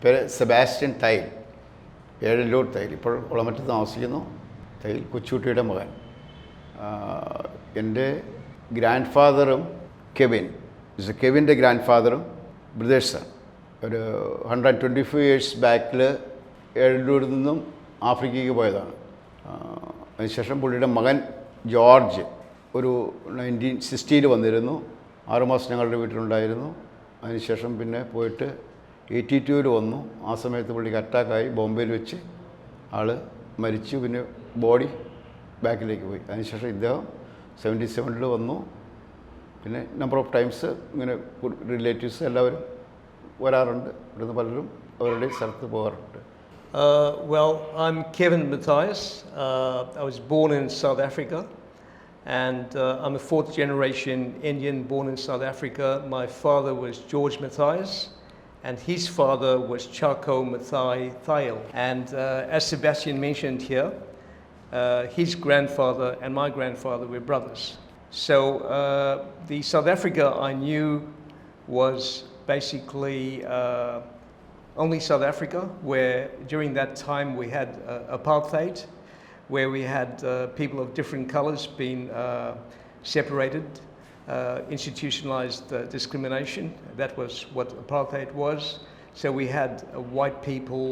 പേര് സെബാസ്റ്റ്യൻ തൈൽ, ഏഴല്ലൂർ തൈൽ. ഇപ്പോൾ കുളമറ്റത്ത് താമസിക്കുന്നു. തൈൽ കൊച്ചുകുട്ടിയുടെ മകൻ. എൻ്റെ ഗ്രാൻഡ് ഫാദറും കെവിൻ്റെ ഗ്രാൻഡ് ഫാദറും ബ്രദേഴ്സാണ്. ഒരു 125 years ബാക്കിൽ ഏഴല്ലൂരിൽ നിന്നും ആഫ്രിക്കയ്ക്ക് പോയതാണ്. അതിനുശേഷം പുള്ളിയുടെ മകൻ ജോർജ് ഒരു 1960 വന്നിരുന്നു. 6 മാസം ഞങ്ങളുടെ വീട്ടിലുണ്ടായിരുന്നു. അതിനുശേഷം പിന്നെ പോയിട്ട് 82 വന്നു. ആ സമയത്ത് പുള്ളിക്ക് അറ്റാക്കായി ബോംബെയിൽ വെച്ച് ആൾ മരിച്ചു. പിന്നെ ബോഡി ബാക്കിലേക്ക് പോയി. അതിനുശേഷം ഇദ്ദേഹം 77 വന്നു. പിന്നെ നമ്പർ ഓഫ് ടൈംസ് ഇങ്ങനെ റിലേറ്റീവ്സ് എല്ലാവരും വരാറുണ്ട്. ഇവിടുന്ന് പലരും അവരുടെ സ്ഥലത്ത് പോകാറുണ്ട്. Well, I'm Kevin Matthias. I was born in South Africa, and I'm a 4th generation Indian born in South Africa. My father was George Matthias, and his father was Chako Mathai Thail. And as Sebastian mentioned here, his grandfather and my grandfather were brothers. So the South Africa I knew was basically only South Africa, where during that time we had apartheid, where we had people of different colours being separated, institutionalized discrimination. That was what apartheid was. So we had white people,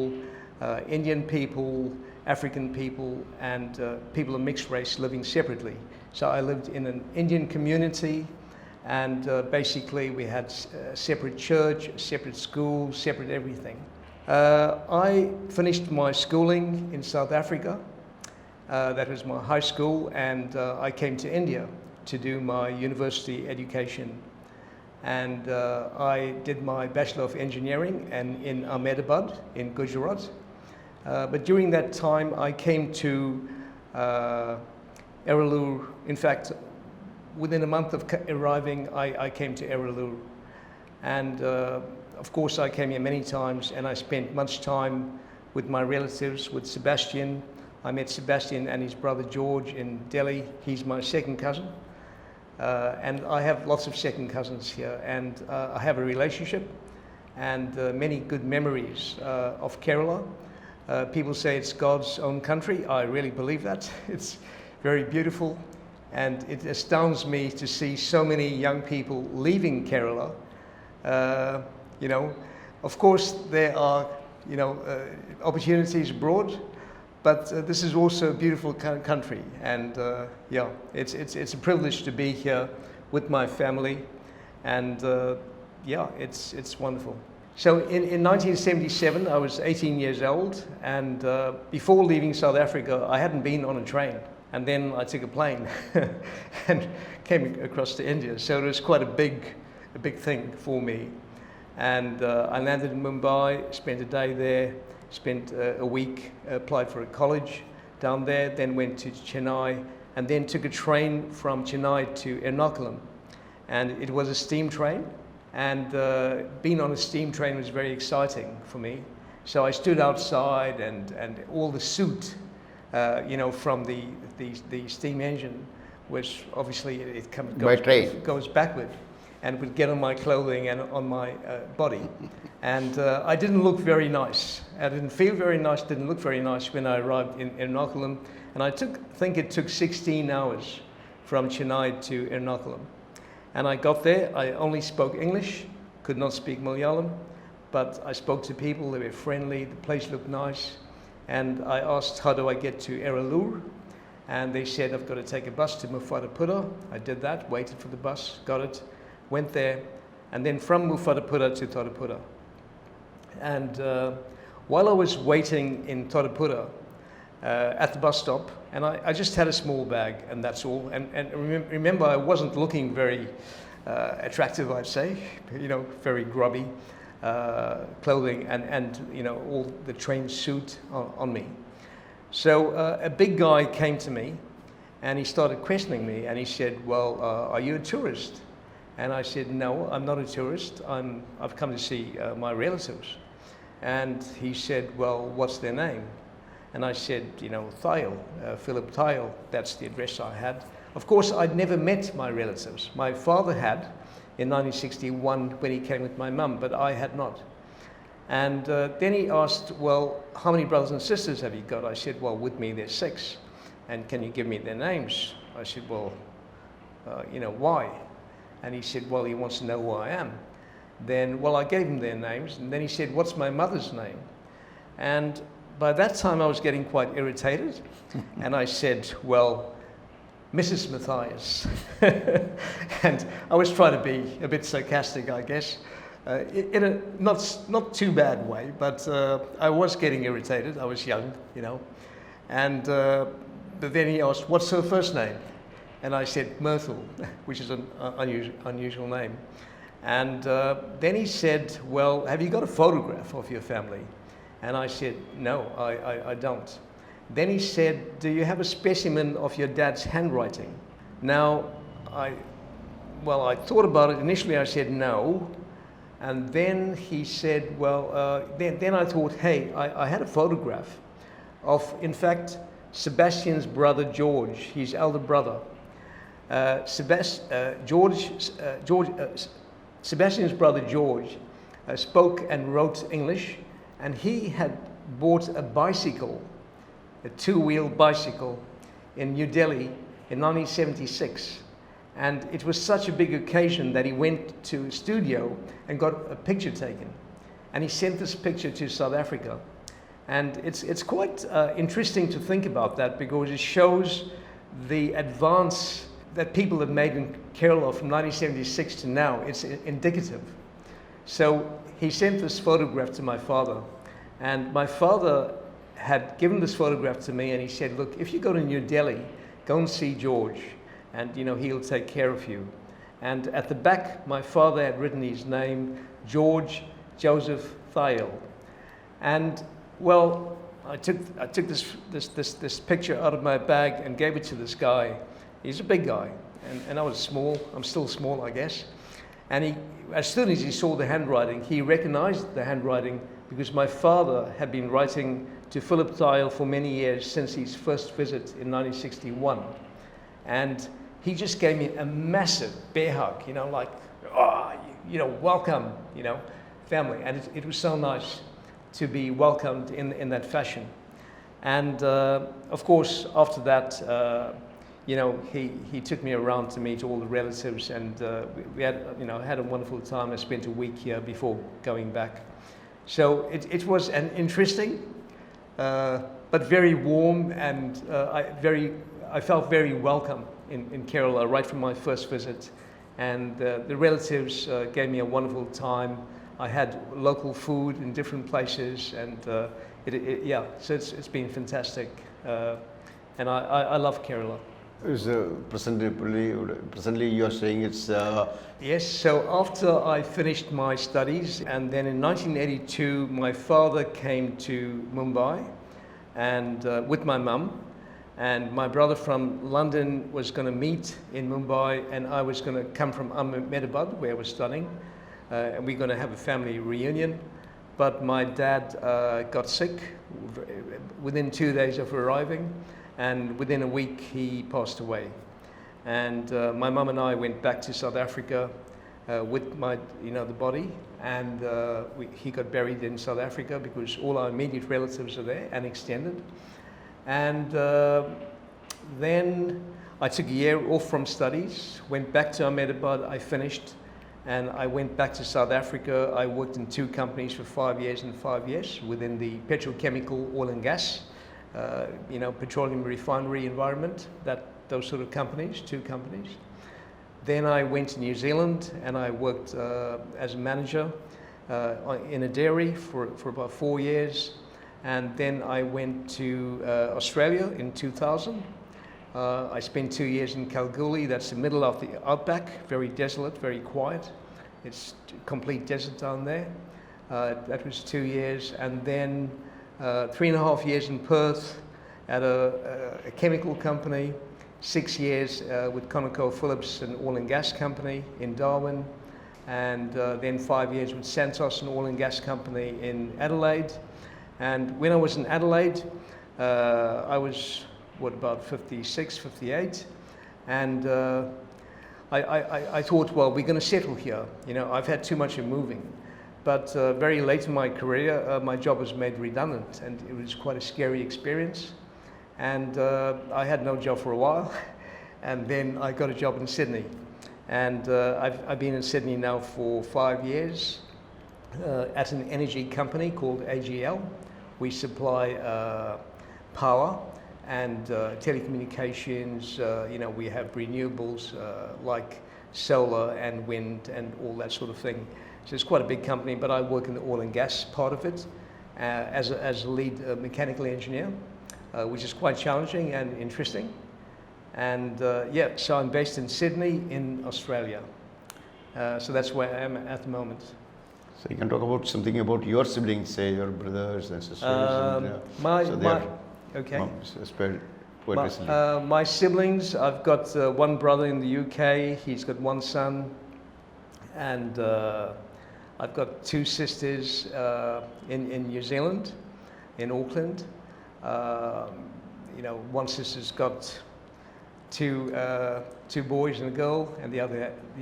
Indian people, African people, and people of mixed race living separately. So I lived in an Indian community, and basically we had separate church, separate school, separate everything. I finished my schooling in South Africa. That was my high school, and I came to India to do my university education. And I did my Bachelor of Engineering in Ahmedabad in Gujarat. But during that time I came to Erelur. In fact, within a month of arriving, I came to Erelur. And of course I came here many times, and I spent much time with my relatives, with Sebastian. I met Sebastian and his brother George in Delhi. He's my second cousin. And I have lots of second cousins here, and I have a relationship and many good memories of Kerala. People say it's God's own country. I really believe that. It's very beautiful, and it astounds me to see so many young people leaving Kerala. You know, of course there are, you know, opportunities abroad, but this is also a beautiful country, and yeah, it's a privilege to be here with my family, and yeah, it's wonderful. So in 1977 I was 18 years old, and before leaving South Africa I hadn't been on a train, and then I took a plane and came across to India. So it was quite a big thing for me. And I landed in Mumbai, spent a day there, spent a week, applied for a college down there, then went to Chennai, and then took a train from Chennai to Ernakulam. And it was a steam train, and being on a steam train was very exciting for me. So I stood outside, and all the soot, you know, from the steam engine was obviously, goes backward, and would get on my clothing and on my body. And I didn't look very nice. I didn't feel very nice, didn't look very nice when I arrived in Ernakulam. And I think it took 16 hours from Chennai to Ernakulam. And I got there, I only spoke English, could not speak Malayalam, but I spoke to people, they were friendly, the place looked nice. And I asked, how do I get to Erelur? And they said, I've got to take a bus to Muffatapura. I did that, waited for the bus, got it, went there, and then from Muffatapura to THODUPUZHA. And while I was waiting in THODUPUZHA at the bus stop, and I just had a small bag, and that's all. And remember, I wasn't looking very attractive, I'd say, you know, very grubby clothing, and you know, all the train suit on me. So a big guy came to me, and he started questioning me, and he said, well, are you a tourist? And I said, no, I'm not a tourist. I've come to see my relatives. And he said, well, what's their name? And I said, you know, Thail, Philip Thail, that's the address I had. Of course, I'd never met my relatives. My father had in 1961 when he came with my mum, but I had not. And then he asked, well, how many brothers and sisters have you got? I said, well, with me there's 6. And can you give me their names? I said, well, why? And he said, well, he wants to know who I am. Then, well, I gave him their names. And then he said, what's my mother's name? And by that time I was getting quite irritated. And I said, well, Mrs. Matthias. And I was trying to be a bit sarcastic, I guess. In a not too bad way, but I was getting irritated. I was young, And but then he asked, what's her first name? And I said, Myrtle, which is an unusual name. And then he said, well, have you got a photograph of your family? And I said, no, I don't. Then he said, do you have a specimen of your dad's handwriting? Now, I thought about it. Initially I said no. And then he said, well, then I thought, hey, I had a photograph of, in fact, Sebastian's brother George, his elder brother. Sebastian's brother George spoke and wrote English, and he had bought a bicycle, a 2-wheel bicycle in New Delhi in 1976. And it was such a big occasion that he went to a studio and got a picture taken. And he sent this picture to South Africa. And it's quite interesting to think about that, because it shows the advance that people have made in Kerala from 1976 to now. It's indicative. So he sent this photograph to my father. And my father had given this photograph to me, and he said, look, if you go to New Delhi, go and see George. And he'll take care of you. And at the back, my father had written his name, George Joseph Thiel. And well, I took this picture out of my bag and gave it to this guy. He's a big guy, and I was small. I'm still small, I guess. And as soon as he saw the handwriting, he recognized the handwriting, because my father had been writing to Philip Thiel for many years, since his first visit in 1961. And he just gave me a massive bear hug, like, oh, welcome, family. And it was so nice to be welcomed in that fashion. And of course, after that, he took me around to meet all the relatives, and we had, had a wonderful time. I spent a week here before going back. So it was an interesting, but very warm, and I felt very welcome in Kerala right from my first visit. And the relatives gave me a wonderful time. I had local food in different places, and so it's been fantastic. And I love Kerala. Presently you are saying it's... Yes, so after I finished my studies, and then in 1982, my father came to Mumbai, and with my mum, and my brother from London was going to meet in Mumbai, and I was going to come from Ahmedabad, where I was studying, and we're going to have a family reunion. But my dad got sick within 2 days of arriving, and within a week he passed away. And my mum and I went back to South Africa with the body, and he got buried in South Africa because all our immediate relatives are there and extended. And then I took a year off from studies, went back to Ahmedabad, I finished, and I went back to South Africa. I worked in 2 companies for 5 years and 5 years within the petrochemical, oil and gas, petroleum refinery environment, those sort of companies, 2 companies. Then I went to New Zealand, and I worked as a manager in a dairy for about 4 years. And then I went to Australia in 2000. I spent 2 years in Kalgoorlie. That's the middle of the outback, very desolate, very quiet. It's complete desert down there. That was 2 years. And then 3.5 years in Perth at a chemical company, 6 years with ConocoPhillips, an oil and gas company in Darwin, and then 5 years with Santos, an oil and gas company in Adelaide. And when I was in Adelaide, I was, about 56, 58, and I thought, well, we're going to settle here. I've had too much of moving. But very late in my career, my job was made redundant, and it was quite a scary experience. And I had no job for a while, and then I got a job in Sydney. And I've been in Sydney now for 5 years at an energy company called AGL. We supply power and telecommunications. We have renewables like solar and wind and all that sort of thing. So it's quite a big company, but I work in the oil and gas part of it as a lead mechanical engineer, which is quite challenging and interesting. And so I'm based in Sydney in Australia. So that's where I am at the moment. So you can talk about something about your siblings, say your brothers and sisters. My siblings, I've got one brother in the UK, he's got one son, and I've got two sisters in New Zealand, in Auckland. One sister's got two boys and a girl, and the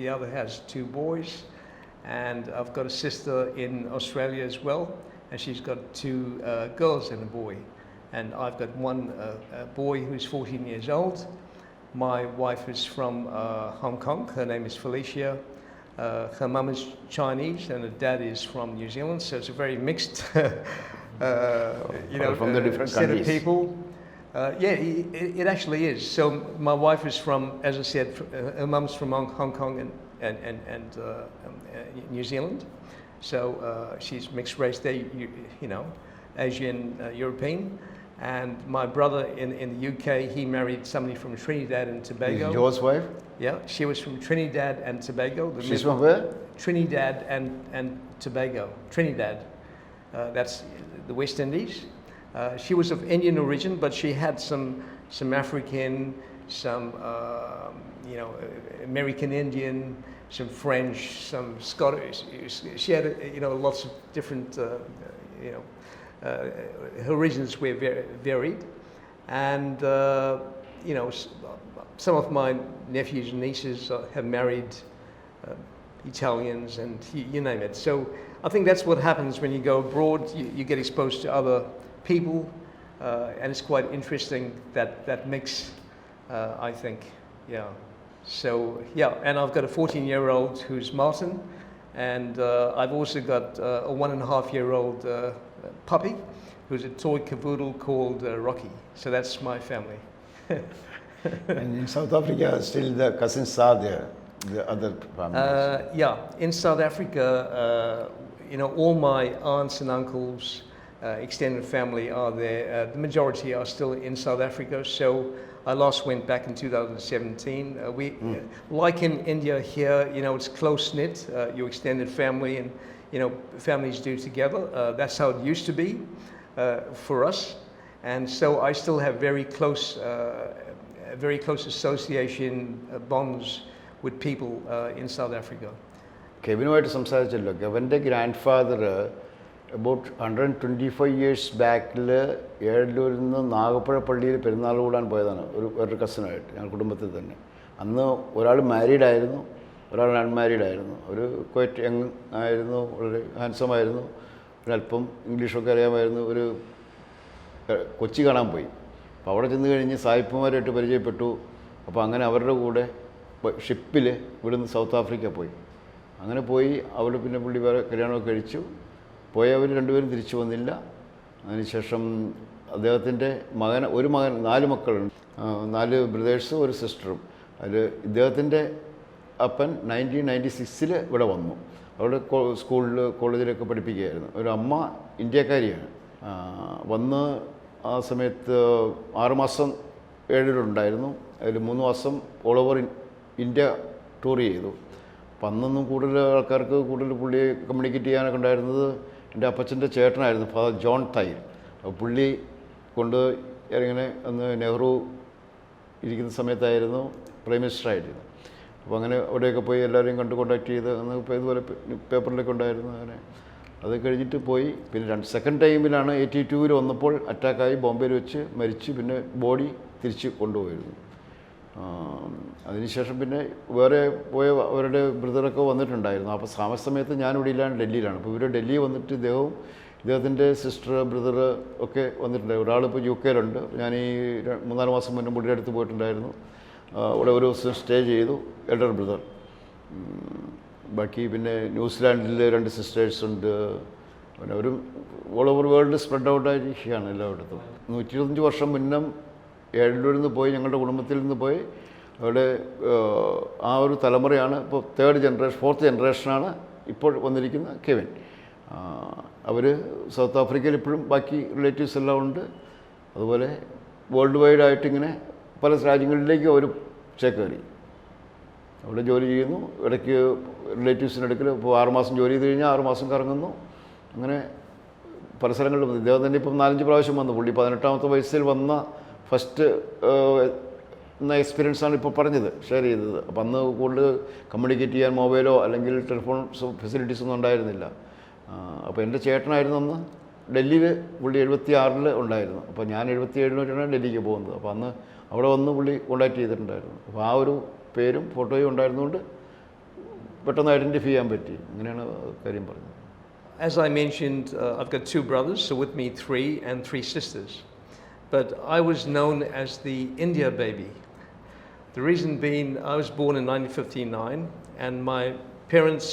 other has two boys. And I've got a sister in Australia as well, and she's got two girls and a boy. And I've got one boy who's 14 years old. My wife is from Hong Kong. Her name is Felicia. Her mum is Chinese, and her dad is from New Zealand. So it's a very mixed, from the different set countries. of people. It actually is. So my wife is from, as I said, her mum's from Hong Kong and New Zealand. So she's mixed race there, Asian, European. And my brother in the UK, he married somebody from Trinidad and Tobago. Is Joe's wife? Yeah, she was from Trinidad and Tobago. She's from where? Trinidad and Tobago. Trinidad, that's the West Indies. She was of Indian origin, but she had some African, some American Indian, some French, some Scottish. She had lots of different her origins were very varied, and some of my nephews and nieces have married Italians, and you name it. So I think that's what happens when you go abroad. You get exposed to other people, and it's quite interesting that mix. I think, yeah. So yeah, and I've got a 14-year-old who's Martin, and I've also got a 1.5-year-old puppy who's a toy cavoodle called Rocky. So that's my family. And in South Africa, still the cousins are there, the other families. In South Africa, all my aunts and uncles, extended family are there. The majority are still in South Africa. So I last went back in 2017. Like in India here, it's close-knit, your extended family, and families do together. That's how it used to be for us. And so I still have very close association bonds with people in South Africa. കെവിനുമായിട്ട് സംസാരിച്ചല്ലോ. കെവിൻ്റെ grand father about 125 years ബാക്കിൽ ഏഴല്ലൂരിൽ നിന്ന് നാഗപ്പുഴ പള്ളിയിൽ പെരുന്നാൾ കൂടാൻ പോയതാണ് വേറൊരു കസിനായിട്ട്, ഞങ്ങളുടെ കുടുംബത്തിൽ തന്നെ. അന്ന് ഒരാൾ മാരീഡ് ആയിരുന്നു, ഒരാൾ അൺമാരീഡ് ആയിരുന്നു. ഒരു ക്വൈറ്റ് യങ് ആയിരുന്നു, വളരെ ഹാൻസം ആയിരുന്നു, ഒരല്പം ഇംഗ്ലീഷൊക്കെ അറിയാമായിരുന്നു. ഒരു കൊച്ചി കാണാൻ പോയി. അപ്പോൾ അവിടെ ചെന്ന് കഴിഞ്ഞ് സായിപ്പുമാരായിട്ട് പരിചയപ്പെട്ടു. അപ്പോൾ അങ്ങനെ അവരുടെ കൂടെ ഷിപ്പിൽ ഇവിടുന്ന് സൗത്ത് ആഫ്രിക്ക പോയി. അങ്ങനെ പോയി അവിടെ പിന്നെ പുള്ളി വേറെ കല്യാണമൊക്കെ കഴിച്ചു. പോയവർ രണ്ടുപേരും തിരിച്ചു വന്നില്ല. അതിനുശേഷം അദ്ദേഹത്തിൻ്റെ ഒരു മകൻ 4 മക്കളുണ്ട്, 4 ബ്രദേഴ്സും ഒരു സിസ്റ്ററും. അതിൽ ഇദ്ദേഹത്തിൻ്റെ അപ്പൻ 1996 ഇവിടെ വന്നു. അവിടെ സ്കൂളിൽ കോളേജിലൊക്കെ പഠിപ്പിക്കുകയായിരുന്നു. ഒരു അമ്മ ഇന്ത്യക്കാരിയാണ്. വന്ന് ആ സമയത്ത് 6 മാസം ഏഴിലുണ്ടായിരുന്നു. അതിൽ 3 മാസം ഓൾ ഓവർ ഇന്ത്യ ടൂർ ചെയ്തു. അപ്പം അന്നൊന്നും കൂടുതൽ ആൾക്കാർക്ക് കൂടുതൽ പുള്ളിയെ കമ്മ്യൂണിക്കേറ്റ് ചെയ്യാനൊക്കെ ഉണ്ടായിരുന്നത് എൻ്റെ അപ്പച്ചൻ്റെ ചേട്ടനായിരുന്നു, ഫാദർ ജോൺ തൈൽ. അപ്പോൾ പുള്ളി കൊണ്ട് ഇങ്ങനെ അന്ന് നെഹ്റു ഇരിക്കുന്ന സമയത്തായിരുന്നു പ്രൈം മിനിസ്റ്ററായിട്ടിരുന്നു. അപ്പോൾ അങ്ങനെ അവിടെയൊക്കെ പോയി എല്ലാവരെയും കണ്ട് കോണ്ടാക്ട് ചെയ്ത് അന്ന് ഇപ്പോൾ ഇതുപോലെ പേപ്പറിലൊക്കെ ഉണ്ടായിരുന്നു. അങ്ങനെ അത് കഴിഞ്ഞിട്ട് പോയി. പിന്നെ സെക്കൻഡ് ടൈമിലാണ് 82 വന്നപ്പോൾ അറ്റാക്കായി ബോംബെയിൽ വെച്ച് മരിച്ചു. പിന്നെ ബോഡി തിരിച്ച് കൊണ്ടുപോയിരുന്നു. അതിനുശേഷം പിന്നെ വേറെ പോയ അവരുടെ ബ്രദറൊക്കെ വന്നിട്ടുണ്ടായിരുന്നു. അപ്പോൾ സമയത്ത് ഞാനിവിടെ ഇല്ലാണ്ട് ഡൽഹിയിലാണ്. അപ്പോൾ ഇവർ ഡൽഹി വന്നിട്ട് ഇദ്ദേഹത്തിൻ്റെ സിസ്റ്റർ ബ്രദർ ഒക്കെ വന്നിട്ടുണ്ടായിരുന്നു. ഒരാളിപ്പോൾ UK യിലുണ്ട്. ഞാൻ ഈ 3-4 മാസം മുന്നേ പുള്ളിയുടെ അടുത്ത് പോയിട്ടുണ്ടായിരുന്നു. ഇവിടെ ഒരു ദിവസം സ്റ്റേ ചെയ്തു, എൽഡർ ബ്രദർ. ബാക്കി പിന്നെ ന്യൂസിലാൻഡിൽ 2 സിസ്റ്റേഴ്സ് ഉണ്ട്. പിന്നെ ഒരു ഓൾ ഓവർ വേൾഡ് സ്പ്രെഡ് ഔട്ടായിരിക്കുകയാണ് എല്ലായിടത്തും. 125 വർഷം മുന്നേ എഴുന്നൂരിൽ നിന്ന് പോയി, ഞങ്ങളുടെ കുടുംബത്തിൽ നിന്ന് പോയി അവിടെ ആ ഒരു തലമുറയാണ് ഇപ്പോൾ 4th ജനറേഷനാണ് ഇപ്പോൾ വന്നിരിക്കുന്ന കെവിൻ. അവർ സൗത്ത് ആഫ്രിക്കയിൽ ഇപ്പോഴും ബാക്കി റിലേറ്റീവ്സ് എല്ലാം ഉണ്ട്. അതുപോലെ വേൾഡ് വൈഡ് ആയിട്ട് ഇങ്ങനെ പല രാജ്യങ്ങളിലേക്ക് അവർ ചേക്കേറി അവിടെ ജോലി ചെയ്യുന്നു. ഇടയ്ക്ക് റിലേറ്റീവ്സിൻ്റെ അടുക്കൽ ഇപ്പോൾ 6 മാസം ജോലി ചെയ്ത് കഴിഞ്ഞാൽ 6 മാസം കറങ്ങുന്നു. അങ്ങനെ പല സ്ഥലങ്ങളിലും വന്നു. ഇദ്ദേഹം തന്നെ ഇപ്പം 4-5 പ്രാവശ്യം വന്നു. പുള്ളി 18ാമത്തെ വയസ്സിൽ വന്ന ഫസ്റ്റ് എന്ന എക്സ്പീരിയൻസാണ് ഇപ്പോൾ പറഞ്ഞത്, ഷെയർ ചെയ്തത്. അപ്പം അന്ന് കൂടുതൽ കമ്മ്യൂണിക്കേറ്റ് ചെയ്യാൻ മൊബൈലോ അല്ലെങ്കിൽ ടെലിഫോൺ ഫെസിലിറ്റീസൊന്നും ഉണ്ടായിരുന്നില്ല. അപ്പോൾ എൻ്റെ ചേട്ടനായിരുന്നു അന്ന് ഡൽഹിയിൽ, പുള്ളി 76-ൽ ഉണ്ടായിരുന്നു. അപ്പോൾ ഞാൻ 77-ലാണ് ഡൽഹിക്ക് പോകുന്നത്. അപ്പോൾ അന്ന് അവിടെ വന്ന് പുള്ളി കോൺടാക്ട് ചെയ്തിട്ടുണ്ടായിരുന്നു. അപ്പോൾ ആ ഒരു പേരും ഫോട്ടോയും ഉണ്ടായിരുന്നുകൊണ്ട് പെട്ടെന്ന് ഐഡൻറ്റിഫൈ ചെയ്യാൻ പറ്റി. അങ്ങനെയാണ് കാര്യം പറഞ്ഞത്. As I mentioned, I've got 2 brothers, so with me 3 and 3 sisters. But I was known as the India baby. The reason being, I was born in 1959 and my parents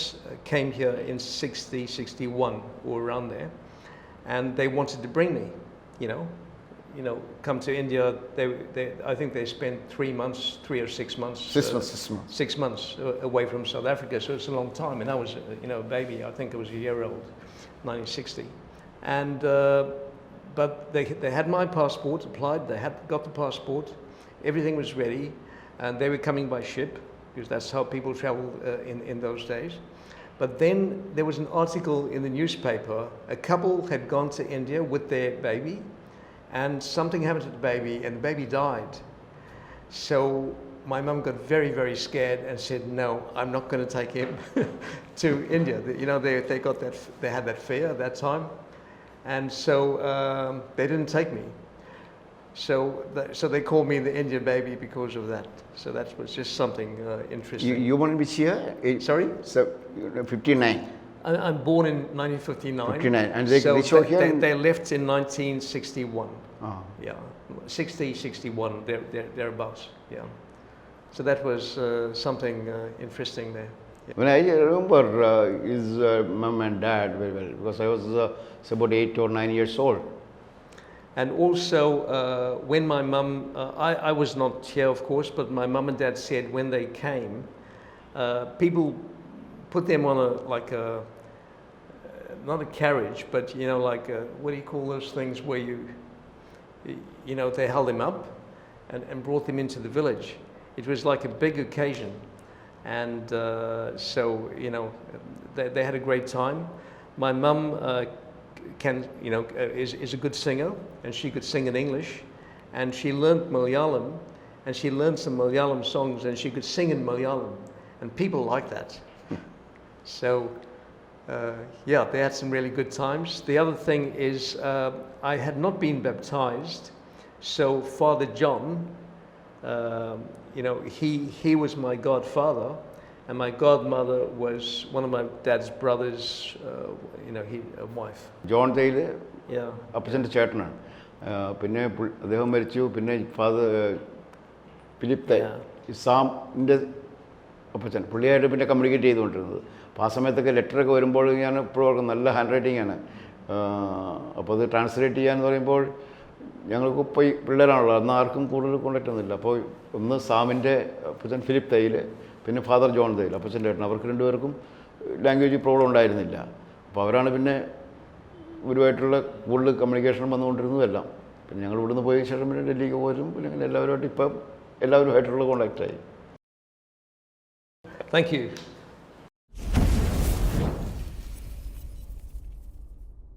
came here in 60, 61 or around there, and they wanted to bring me, you know, come to India. I think they spent 3 months, 3 or 6 months. 6 months. 6 months away from South Africa, so it's a long time. And I was, a baby. I think I was a year old, 1960, and but they had my passport, applied. They had got the passport. Everything was ready, and they were coming by ship because that's how people traveled in those days. But then there was an article in the newspaper. A couple had gone to India with their baby, and something happened to the baby, and the baby died. So my mum got very, very scared and said, "No, I'm not going to take him to India." They got that, they had that fear at that time, and so they didn't take me. So they called me the Indian baby because of that. So that was just something interesting. You born in which year? Sorry? So 59. I'm born in 1959. 59. And they show here? They left in 1961. Oh. Yeah, 60, 61, thereabouts. Yeah. So that was something interesting there. Yeah. When I remember his mum and dad very well, because I was about 8 or 9 years old. And also, when my mum, I was not here, of course, but my mum and dad said when they came, people put them on not a carriage, but what do you call those things where they held him up and brought him into the village. It was like a big occasion, and so they had a great time. My mum is a good singer, and she could sing in English, and she learnt Malayalam, and she learned some Malayalam songs, and she could sing in Malayalam, and people liked that. So they had some really good times. The other thing is I had not been baptized, so Father John, he was my godfather, and my godmother was one of my dad's brothers, a wife. John Taylor, Yeah. അപ്പച്ചൻ്റെ ചേട്ടനാണ്. പിന്നെ അദ്ദേഹം മരിച്ചു. പിന്നെ father Philip ഇസാമിൻ്റെ അപ്പച്ചൻ, പുള്ളിയായിട്ട് പിന്നെ communicate ചെയ്തുകൊണ്ടിരുന്നത്. അപ്പോൾ ആ സമയത്തൊക്കെ ലെറ്ററൊക്കെ വരുമ്പോൾ ഞാൻ എപ്പോഴും ഓർക്കും നല്ല ഹാൻഡ് റൈറ്റിംഗ് ആണ്. അപ്പോൾ അത് ട്രാൻസ്ലേറ്റ് ചെയ്യാന്ന് പറയുമ്പോൾ ഞങ്ങൾക്ക് ഇപ്പോൾ ഈ പിള്ളേരാണല്ലോ, അന്ന് ആർക്കും കൂടുതൽ കോണ്ടാക്റ്റ് ഒന്നുമില്ല. അപ്പോൾ ഒന്ന് സാമിൻ്റെ അപ്പച്ചൻ ഫിലിപ്പ് തൈൽ, പിന്നെ ഫാദർ ജോൺ തൈൽ അപ്പച്ചൻ്റെ ചേട്ടൻ, അവർക്ക് 2 പേർക്കും ലാംഗ്വേജ് പ്രോബ്ലം ഉണ്ടായിരുന്നില്ല. അപ്പോൾ അവരാണ് പിന്നെ ഇവരുമായിട്ടുള്ള കൂടുതൽ കമ്മ്യൂണിക്കേഷൻ വന്നുകൊണ്ടിരുന്നതെല്ലാം. പിന്നെ ഞങ്ങൾ ഇവിടുന്ന് പോയ ശേഷം പിന്നെ ഡൽഹിക്ക് പോരും, പിന്നെ അങ്ങനെ എല്ലാവരുമായിട്ട് ഇപ്പം എല്ലാവരുമായിട്ടുള്ള കോണ്ടാക്റ്റായി. Thank you.